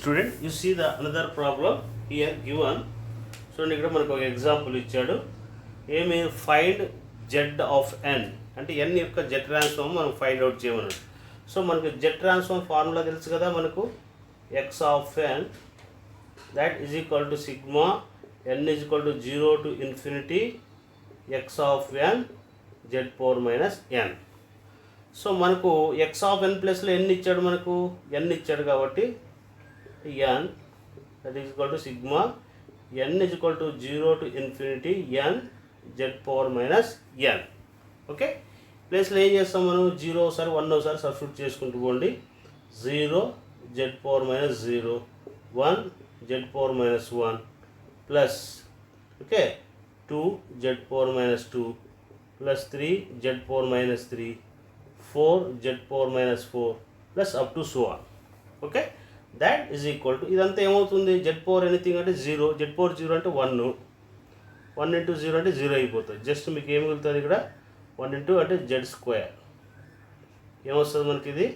student, you see the another problem here given. చూడండి ఇక్కడ మనకు ఒక ఎగ్జాంపుల్ ఇచ్చాడు. ఏమి ఫైండ్ జెడ్ ఆఫ్ ఎన్ అంటే ఎన్ యొక్క జెడ్ ట్రాన్స్ఫార్మ్ మనం ఫైండ్ అవుట్ చేయమన్నాడు. సో మనకు జెడ్ ట్రాన్స్ఫార్మ్ ఫార్ములా తెలుసు కదా మనకు, X of N that is equal to sigma N is equal to 0 to infinity X of N Z power minus N. So మనకు X of N ప్లస్లో ఎన్ని ఇచ్చాడు, మనకు ఎన్ ఇచ్చాడు కాబట్టి N that is equal to sigma N is equal to 0 to infinity N Z power minus N. Okay, ప్లేస్లో ఏం చేస్తాం మనం, 0 ఒకసారి 1 ఒకసారి సబ్స్టిట్యూట్ చేసుకుంటూ పోండి. 0 Z power minus 0, 1 Z power minus 1 plus okay 2 Z power minus 2 plus 3 Z power minus 3, 4 Z power minus 4 plus up to so on. Okay, that is equal to ఇదంతా ఏమవుతుంది, జెడ్ పవర్ ఎనీథింగ్ అంటే 0, Z power 0 అంటే 1, 1 into 0 అంటే 0 అయిపోతుంది. Just మీకు ఏం మిగులుతుంది ఇక్కడ 1 into అంటే జెడ్ స్క్వేర్ ఏమొస్తుంది మనకి, ఇది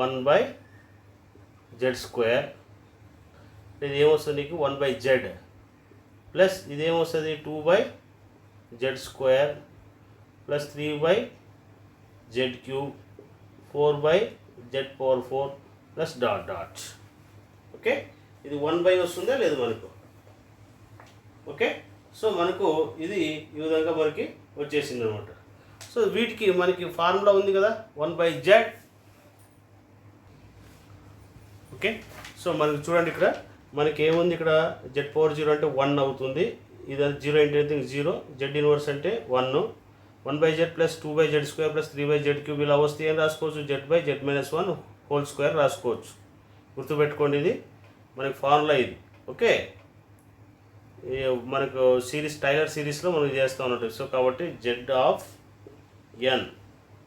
1 by జెడ్ స్క్వేర్. ఇది ఏమొస్తుంది నీకు 1 by జెడ్ ప్లస్ ఇది ఏమొస్తుంది 2 by Z square plus 3 by Z cube 4 by Z power 4 plus dot dot. Okay, ఇది 1 by వస్తుందా లేదు మనకు. ఓకే, సో మనకు ఇది ఈ విధంగా మనకి వచ్చేసింది అనమాట. సో వీటికి మనకి ఫార్ములా ఉంది కదా 1 by జెడ్. ఓకే, సో మనకి చూడండి ఇక్కడ మనకి ఏముంది, ఇక్కడ జెడ్ పవర్ 0 అంటే 1 అవుతుంది. ఇది 0 into anything 0, జెడ్ ఇన్వర్స్ అంటే 1, 1 by Z plus 2 by Z square plus 3 by Z cube. ఇలా వస్తే ఏం రాసుకోవచ్చు, Z by Z minus 1 whole square రాసుకోవచ్చు. గుర్తుపెట్టుకోండి, ఇది మనకి ఫార్ములా ఇది. ఓకే, మనకు సిరీస్ టైలర్ సిరీస్లో మనం చేస్తూ ఉన్నట్టు. సో కాబట్టి Z of N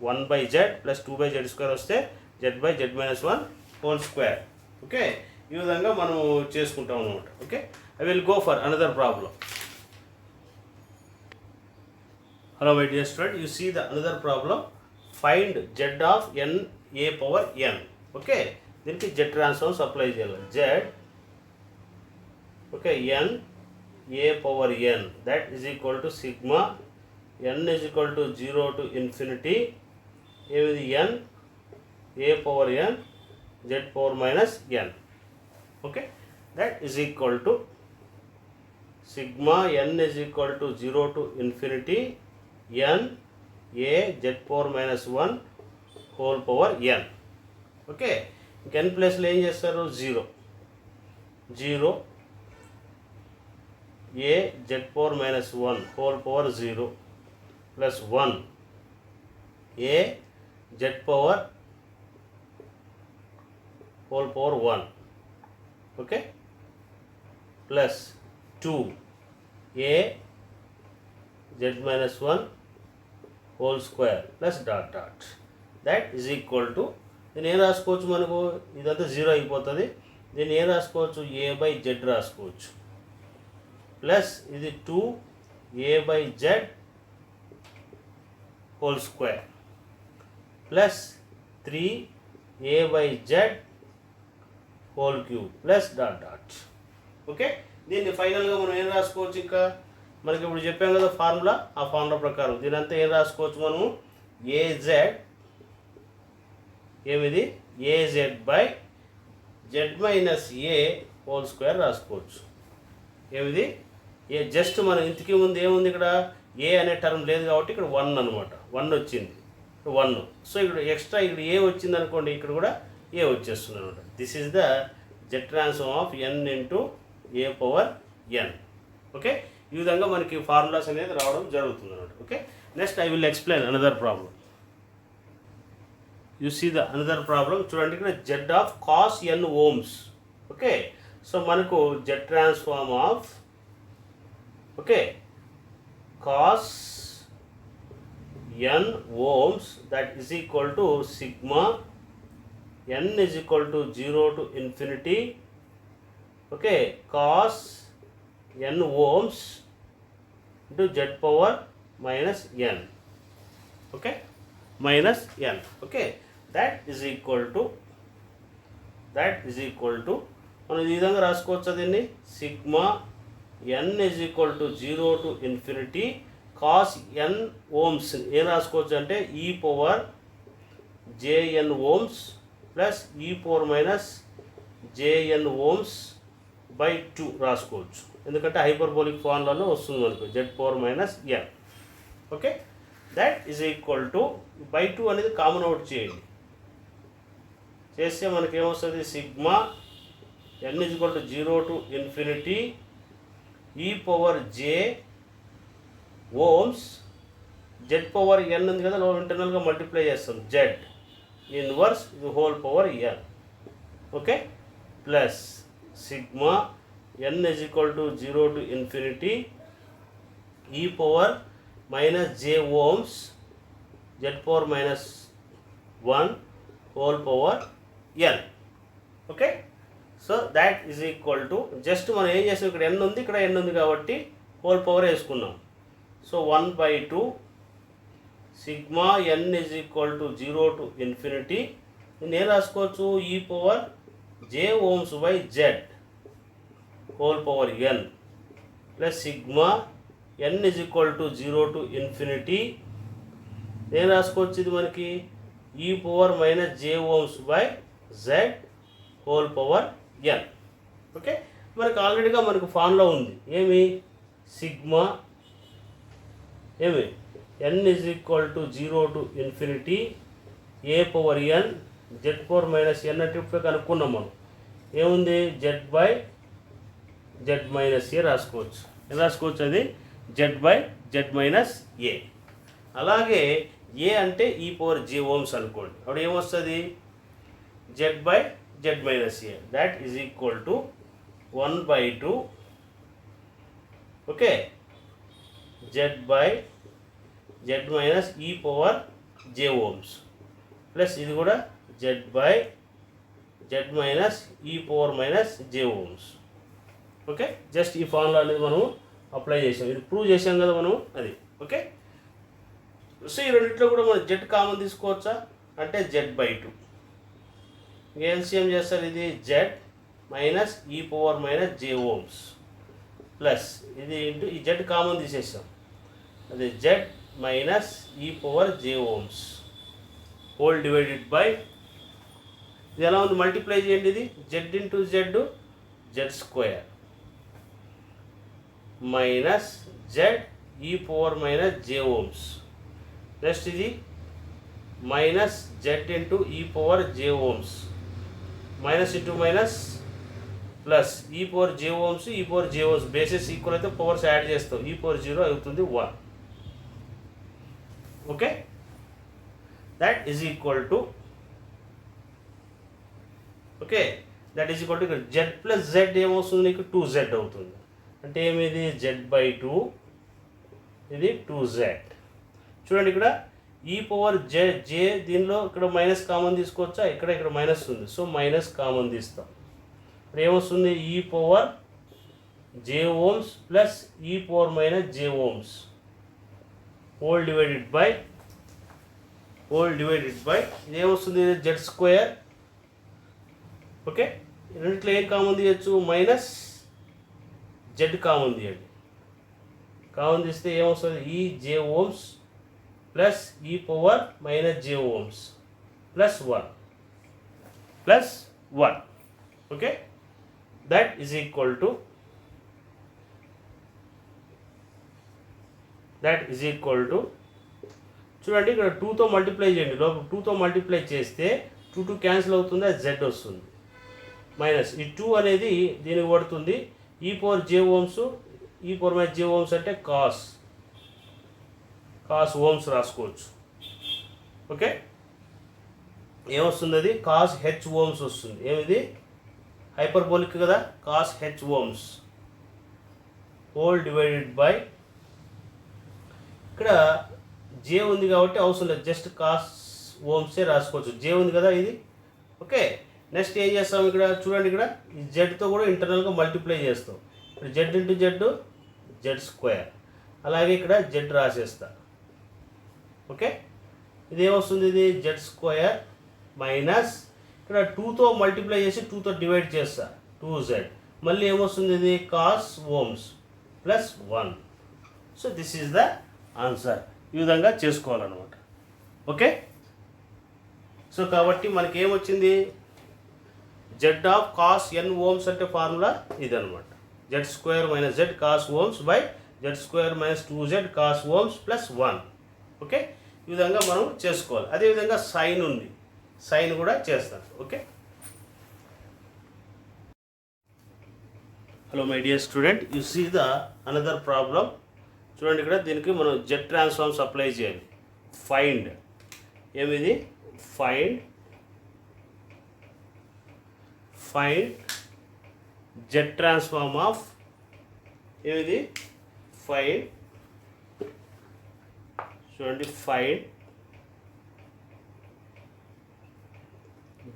1 by Z plus 2 by Z square వస్తే Z by Z minus 1 whole square. Okay, ఈ విధంగా మనం చేసుకుంటాం అనమాట. Okay, I will go for another problem. Hello my dear student, you see the another problem. Find Z of N A power N. Okay, దీనికి Z transforms apply చేయాలి. Z okay N A power N that is equal to sigma N is equal to 0 to infinity ఏమిది N A power N Z power minus N. Okay, that is equal to sigma N is equal to 0 to infinity N A Z power minus 1 whole power N. Okay, ఇంక N ప్లేస్లో ఏం చేస్తారు, 0 A Z power minus 1 whole power 0 plus 1 A Z power whole power 1. Okay, plus 2 A Z minus 1 whole square plus dot dot. That is equal to దీన్ని ఏం రాసుకోవచ్చు, మనకు ఇదంతా 0 అయిపోతుంది. దీన్ని ఏం రాసుకోవచ్చు, ఏ బై జెడ్ రాసుకోవచ్చు. ప్లస్ ఇది 2 A by Z whole square plus 3 A by Z whole cube plus dot dot. Okay, దీన్ని ఫైనల్గా మనం ఏం రాసుకోవచ్చు, ఇంకా మనకి ఇప్పుడు చెప్పాం కదా ఫార్ములా, ఆ ఫార్ములా ప్రకారం దీని అంతా ఏం రాసుకోవచ్చు మనము, ఏజెడ్ ఏమిది A Z by Z minus A whole square రాసుకోవచ్చు. ఏమిది ఏ జస్ట్ మనం ఇంతకీ ముందు ఏముంది, ఇక్కడ ఏ అనే టర్మ్ లేదు కాబట్టి ఇక్కడ 1 అనమాట, 1 వచ్చింది 1. సో ఇక్కడ ఎక్స్ట్రా ఇక్కడ ఏ వచ్చింది అనుకోండి, ఇక్కడ కూడా ఏ వచ్చేస్తుంది అనమాట. This is the Z transform of N into A power N. Okay, ఈ విధంగా మనకి ఫార్ములాస్ అనేది రావడం జరుగుతుంది అనమాట. Okay, next I will explain another problem. You see the another problem. చూడండి ఇక్కడ Z of cos N omega. Okay, so మనకు Z transform of okay cos N omega that is equal to sigma N is equal to 0 to infinity okay cos N omega into Z power minus N. Okay, minus n. Okay, that is equal to that is equal to మనం ఈ విధంగా రాసుకోవచ్చు దీన్ని sigma n is equal to 0 to infinity cos n ఓమ్స్ ఏం రాసుకోవచ్చు అంటే e power jn ఓమ్స్ plus e power minus jn ఓమ్స్ బై 2 రాసుకోవచ్చు, ఎందుకంటే హైపర్బోలిక్ ఫార్ములాలో వస్తుంది మనకు z power minus n. Okay, that is equal to by 2 అనేది కామన్ అవుట్ చేయండి, చేస్తే మనకి ఏమొస్తుంది sigma n is equal to 0 to infinity E power j Ohm's z power n ఉంది కదా, ఇంటర్నల్గా మల్టిప్లై చేస్తాం z ఇన్వర్స్ ఇది whole power n. Okay, plus sigma n is equal to 0 to infinity E power minus j Ohm's z power minus 1 whole power n. Okay, so that is equal to just మనం ఏం చేస్తాం, ఇక్కడ n ఉంది ఇక్కడ n ఉంది కాబట్టి whole power వేసుకున్నాం. So 1/2 sigma n is equal to 0 to infinity నేను రాసుకోవచ్చు ఈ పవర్ j ఓమ్స్ by z whole power n plus sigma n is equal to 0 to infinity నేను రాసుకోవచ్చు ఇది మనకి ఈ పవర్ మైనస్ j ఓమ్స్ by z whole power n. Okay, మనకు ఆల్రెడీగా మనకు ఫార్ములా ఉంది ఏమి సిగ్మా ఏమి n is equal to 0 to infinity a power n z power minus n అంటే ఇప్పుడు కనుక్కున్నాం మనం, ఏముంది z బై z మైనస్ ఏ రాసుకోవచ్చు, ఎలా రాసుకోవచ్చు అది z బై z మైనస్ ఏ. అలాగే ఏ అంటే ఈ పవర్ j ఓమ్స్ అనుకోండి, అప్పుడు ఏమొస్తుంది z by z minus a that is equal to 1/2 okay z by z minus e power j ఓమ్స్ ప్లస్ ఇది కూడా z by z minus e power minus j ఓమ్స్. Okay, just ఈ formula అనేది మనం అప్లై చేసాం, ఇది ప్రూవ్ చేసాం కదా మనం అది. ఓకే, సో ఈ రెండింటిలో కూడా మనం z కామన్ తీసుకోవచ్చా అంటే z/2 ఎల్సిఎం చేస్తారు, ఇది z minus e power minus j ఓమ్స్ ప్లస్ ఇది ఇంటూ ఈ z కామన్ తీసేసాం, అది z minus e power j ఓమ్స్ హోల్ డివైడెడ్ బై ఇది ఎలా ఉంది మల్టిప్లై చేయండి, ఇది z into z square minus z e power minus j ఓమ్స్ నెక్స్ట్ ఇది minus z into e power j ఓమ్స్ minus into minus plus e power j ఓమ్స్ ఈ పవర్ j ఓమ్స్ బేసెస్ ఈక్వల్ అయితే పవర్స్ యాడ్ చేస్తాం, ఈ power 0 అవుతుంది 1. Okay, that is equal to okay that is equal to ఇక్కడ z plus z ఏమవుతుంది నీకు 2z అవుతుంది, అంటే ఏమిది z/2 ఇది 2z. చూడండి ఇక్కడ ఈ పవర్ j దీనిలో ఇక్కడ మైనస్ కామన్ తీసుకోవచ్చా, ఇక్కడ మైనస్ ఉంది, సో మైనస్ కామన్ తీస్తాం, ఇక్కడ ఏమొస్తుంది ఈ పవర్ j ఓమ్స్ plus e power minus j ఓమ్స్ హోల్ డివైడెడ్ బై ఇది ఏమొస్తుంది z స్క్వేర్. ఓకే, రెండిట్లో ఏం కామన్ తీయచ్చు మైనస్ z కామన్ తీయండి, కామన్ తీస్తే ఏమొస్తుంది ఈ j ఓమ్స్ plus e power minus j ఓమ్స్ plus 1. Okay, that is equal to చూడండి ఇక్కడ 2తో మల్టిప్లై చేయండి, లోపల 2తో మల్టిప్లై చేస్తే 2 క్యాన్సిల్ అవుతుంది, అది z వస్తుంది మైనస్ ఈ 2 అనేది దీనికి పడుతుంది ఈ పవర్ j ఓమ్స్ ఈ పవర్ మైనస్ j ఓమ్స్ అంటే కాస్ ఓమ్స్ రాసుకోవచ్చు. ఓకే, ఏమొస్తుంది అది కాస్ h ఓమ్స్ వస్తుంది, ఏమిది హైపర్బోలిక్ కదా కాస్ h ఓమ్స్ హోల్ డివైడెడ్ బై ఇక్కడ j ఉంది కాబట్టి అవసరం లేదు, జస్ట్ కాస్ ఓమ్సే రాసుకోవచ్చు, j ఉంది కదా ఇది. ఓకే, నెక్స్ట్ ఏం చేస్తాం ఇక్కడ చూడండి, ఇక్కడ ఈ జెడ్తో కూడా ఇంటర్నల్గా మల్టిప్లై చేస్తాం, ఇక్కడ z ఇంటూ z స్క్వేర్, అలాగే ఇక్కడ z రాసేస్తా. ఓకే, ఇది ఏమొస్తుంది ఇది z స్క్వేర్ మైనస్ ఇక్కడ 2తో మల్టిప్లై చేసి 2తో డివైడ్ చేస్తా 2z, మళ్ళీ ఏమొస్తుంది ఇది కాస్ ఓమ్స్ plus 1. So this is the answer. ఈ విధంగా చేసుకోవాలన్నమాట. ఓకే, సో కాబట్టి మనకి ఏమొచ్చింది, జెడ్ ఆఫ్ కాస్ ఎన్ ఓమ్స్ అంటే ఫార్ములా ఇదనమాట. Z square minus Z cos ఓమ్స్ by Z square minus 2z cos ఓమ్స్ ప్లస్ 1. ఓకే, ఈ విధంగా మనం చేసుకోవాలి. అదేవిధంగా సైన్ ఉంది, సైన్ కూడా చేస్తాను. Okay, hello my dear student, you see the another problem. చూడండి, ఇక్కడ దీనికి మనం జెడ్ ట్రాన్స్ఫార్మ్స్ అప్లై చేయాలి. ఫైండ్ ఏమిది, ఫైండ్ జెడ్ ట్రాన్స్ఫార్మ్ ఆఫ్ ఏమిది, ఫైండ్ చూడండి, find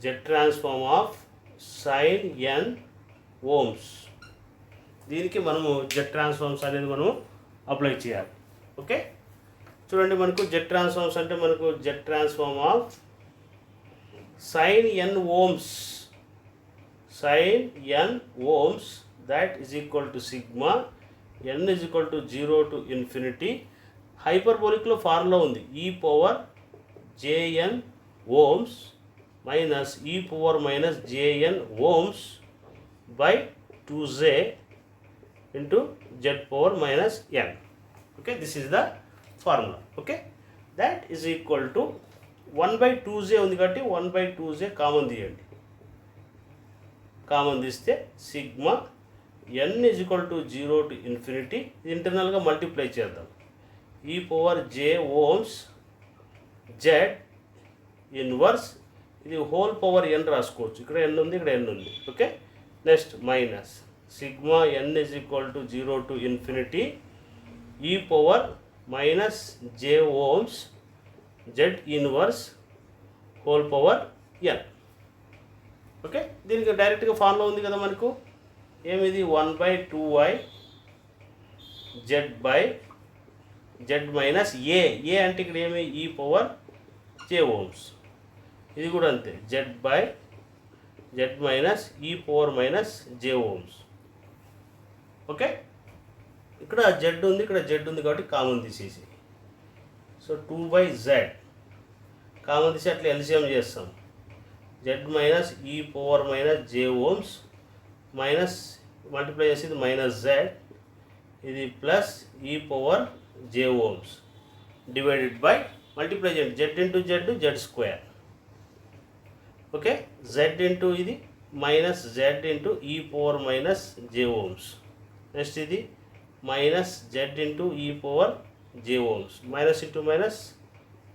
Z transform of sine N omega. దీనికి మనము జెడ్ ట్రాన్స్ఫార్మ్స్ అనేది మనము అప్లై చేయాలి. ఓకే, చూడండి, మనకు జెడ్ ట్రాన్స్ఫార్మ్స్ అంటే మనకు Z transform of sine N ఓమ్స్, that is equal to sigma n is equal to 0 to infinity. హైపర్బోలిక్లో ఫార్ములా ఉంది, e పవర్ jn ఓమ్స్ minus e power minus jn ఓమ్స్ by 2z into z power minus n. Okay, this is the formula. Okay, that is equal to 1/2z ఉంది కాబట్టి 1/2z common తీయండి. Common తీస్తే sigma n is equal to 0 to infinity. ఇంటర్నల్గా multiply చేద్దాం. E power j Ohm's z inverse, ఇది whole power n రాసుకోవచ్చు. ఇక్కడ n ఉంది, ఇక్కడ n ఉంది. Okay, next minus sigma n is equal to 0 to infinity E power minus j Ohm's z inverse whole power n. Okay, దీనికి డైరెక్ట్గా formula ఉంది కదా మనకు, ఏమిది 1/2y z మైనస్ ఏ అంటే ఇక్కడ ఏమి ఈ పవర్ j ఓమ్స్. ఇది కూడా అంతే, z minus e power minus j ఓమ్స్. ఓకే, ఇక్కడ z ఉంది, ఇక్కడ z ఉంది కాబట్టి కామన్ తీసేసి, సో 2/z కామన్ తీసి అట్లా ఎల్సిఎం చేస్తాం. z minus e power minus j ఓమ్స్ మైనస్ మల్టిప్లై చేసి ఇది మైనస్ z, ఇది ప్లస్ ఈ పవర్ j ఓమ్స్ డివైడెడ్ బై మల్టిప్లై చేయండి z into z square. Okay, z into ఇది minus z into e power minus j ఓమ్స్. Next ఇది minus z into e power j ఓమ్స్, minus into minus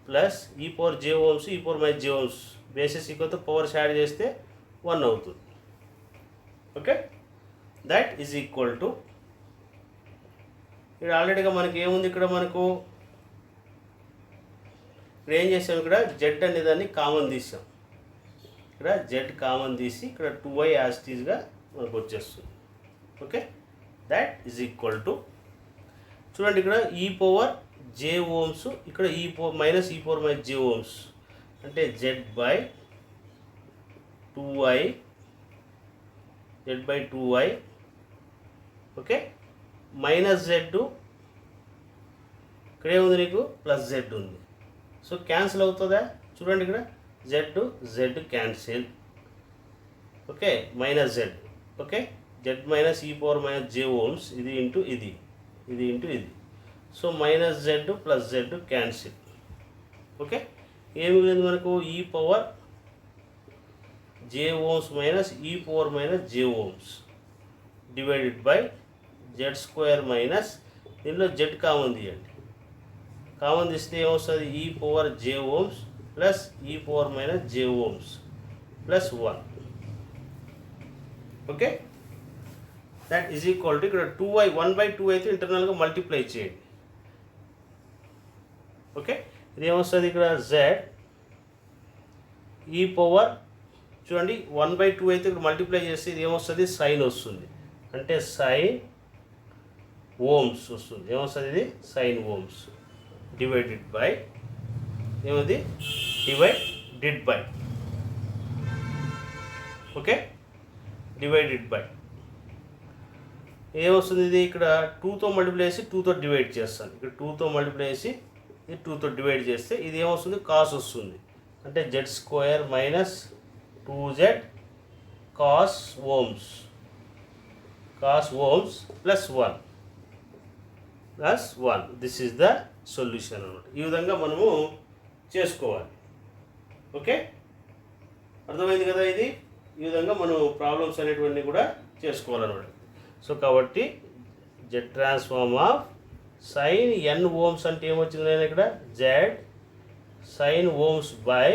plus e power j ఓమ్స్, e power minus j ఓమ్స్ basis equal powers add చేస్తే 1 అవుతుంది. Okay, that is equal to, ఇక్కడ ఆల్రెడీగా మనకి ఏముంది, ఇక్కడ మనకు ఇక్కడ ఏం చేసాం, ఇక్కడ జెడ్ అనే దాన్ని కామన్ తీసాం. ఇక్కడ జెడ్ కామన్ తీసి ఇక్కడ 2y యాజ్ ఇట్ ఈజ్గా మనకు వచ్చేస్తుంది. Okay, that is equal to, చూడండి, ఇక్కడ ఈ పవర్ j ఓమ్స్, ఇక్కడ ఈ power minus e power minus j ఓమ్స్ అంటే z by 2y. Okay, minus z, ఇక్కడ ఏముంది నీకు ప్లస్ z ఉంది, సో క్యాన్సిల్ అవుతుందా, చూడండి ఇక్కడ z cancel. Okay, minus z. Okay, z minus e power minus j Ohm's, ఇది ఇంటూ ఇది ఇంటూ ఇది, so minus z plus z cancel. Okay, ఏమి లేదు మనకు ఈ పవర్ j ఓమ్స్ minus e power minus j ఓమ్స్ divided by z square minus, దీనిలో z కామన్ తీయండి. కామన్ తీస్తే ఏమొస్తుంది, ఈ పవర్ j ఓమ్స్ plus e power minus j ఓమ్స్ plus 1. Okay, that is equal to, ఇక్కడ 2y 1/2 అయితే ఇంటర్నల్గా మల్టిప్లై చేయండి. ఓకే, ఇది ఏమొస్తుంది, ఇక్కడ z ఈ పవర్ చూడండి 1/2 అయితే ఇక్కడ మల్టిప్లై చేస్తే ఇది ఏమొస్తుంది, సైన్ వస్తుంది, అంటే సైన్ ఓమ్స్ వస్తుంది. ఏమొస్తుంది, ఇది సైన్ ఓమ్స్ డివైడెడ్ బై ఏమది divided by okay, divided by ఏమొస్తుంది, ఇది ఇక్కడ 2తో మల్టిప్లై చేసి 2తో డివైడ్ చేస్తాను. ఇక్కడ 2తో మల్టిప్లై చేసి ఇది 2తో డివైడ్ చేస్తే ఇది ఏమొస్తుంది, కాస్ వస్తుంది. అంటే z² మైనస్ 2z కాస్ ఓమ్స్ plus 1 this is the solution అన్నమాట. ఈ విధంగా మనము చేసుకోవాలి. ఓకే, అర్థమైంది కదా. ఇది ఈ విధంగా మనం ప్రాబ్లమ్స్ అనేటువంటివి కూడా చేసుకోవాలన్నమాట. సో కాబట్టి Z transform of sine n ఓమ్స్ అంటే ఏమొచ్చింది నేను ఇక్కడ z సైన్ ఓమ్స్ by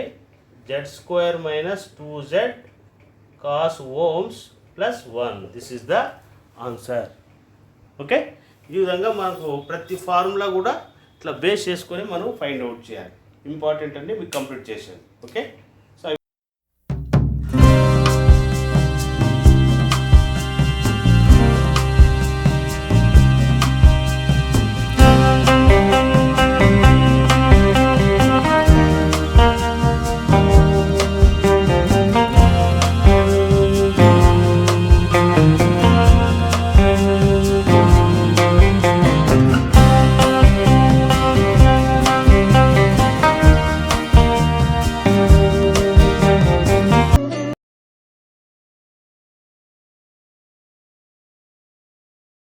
z² minus 2z cos ఓమ్స్ plus 1 this is the answer. Okay, ఈ విధంగా మనకు ప్రతి ఫార్ములా కూడా ఇట్లా బేస్ చేసుకొని మనం ఫైండ్ అవుట్ చేయాలి. ఇంపార్టెంట్ అండి, మీకు కంప్లీట్ చేశాను. ఓకే.